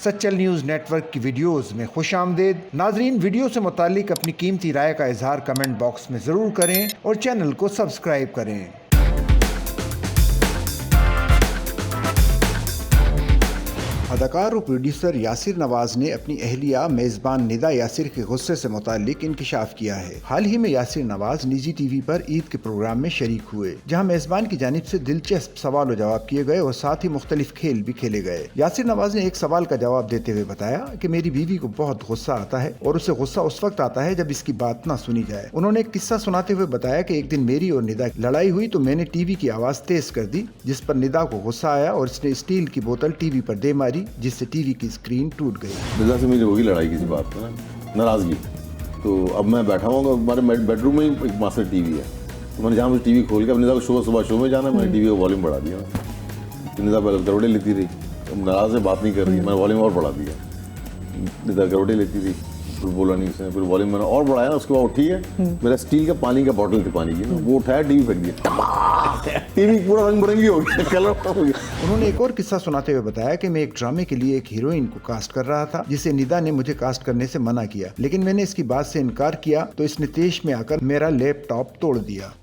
Sachal news network की videos में खुशामदीद। नाजरीन, वीडियो से मुतालिक अपनी कीमती राय का इजहार कमेंट बॉक्स में ज़रूर करें और चैनल को सब्सक्राइब करें। अदाकार और प्रोड्यूसर यासिर नवाज ने अपनी अहलिया मेज़बान निदा यासिर के गुस्से से मुतालिक इंकिशाफ किया है। हाल ही में यासिर नवाज निजी टीवी पर ईद के प्रोग्राम में शरीक हुए, जहां मेज़बान की जानिब से दिलचस्प सवाल और जवाब किए गए और साथ ही मुख्तलिफ खेल भी खेले गए। यासिर नवाज ने एक सवाल का जवाब देते हुए बताया कि मेरी बीवी को बहुत गुस्सा आता है और उसे गुस्सा उस वक्त आता है जब इसकी बात ना सुनी जाए। उन्होंने एक किस्सा सुनाते हुए बताया कि एक दिन मेरी और निदा की लड़ाई हुई तो मैंने टीवी की आवाज़ तेज कर दी, जिस पर निदा को गुस्सा आया और इसने स्टील की बोतल टीवी पर दे मारी, जिससे टीवी की स्क्रीन टूट गई। निदा से मेरी होगी लड़ाई किसी बात पे ना, नाराजगी। तो अब मैं बैठा हूँ, हमारे बेडरूम में ही एक मास्टर टीवी है, तो मैंने जहाँ मुझे टीवी खोल के, अब निदा को सुबह शो में जाना, मैंने टीवी का वॉल्यूम बढ़ा दिया। तो निदा पहले करोड़े लेती रही, अब नाराज से बात नहीं कर रही, मैंने वॉल्यूम और बढ़ा दिया। निदा करोड़े लेती थी, फिर बोला नहीं उसने, फिर वॉल्यूम मैंने और बढ़ाया ना, उसके बाद उठी है, मेरा स्टील का पानी का बॉटल थी पानी की ना, वो उठाया टीवी फेंक दिया, टीवी पूरा रंग बिरंगी हो गया, कलर हो गया। उन्होंने एक और किस्सा सुनाते हुए बताया कि मैं एक ड्रामे के लिए एक हीरोइन को कास्ट कर रहा था, जिसे निदा ने मुझे कास्ट करने से मना किया, लेकिन मैंने इसकी बात से इनकार किया तो इसने तेज में आकर मेरा लैपटॉप तोड़ दिया।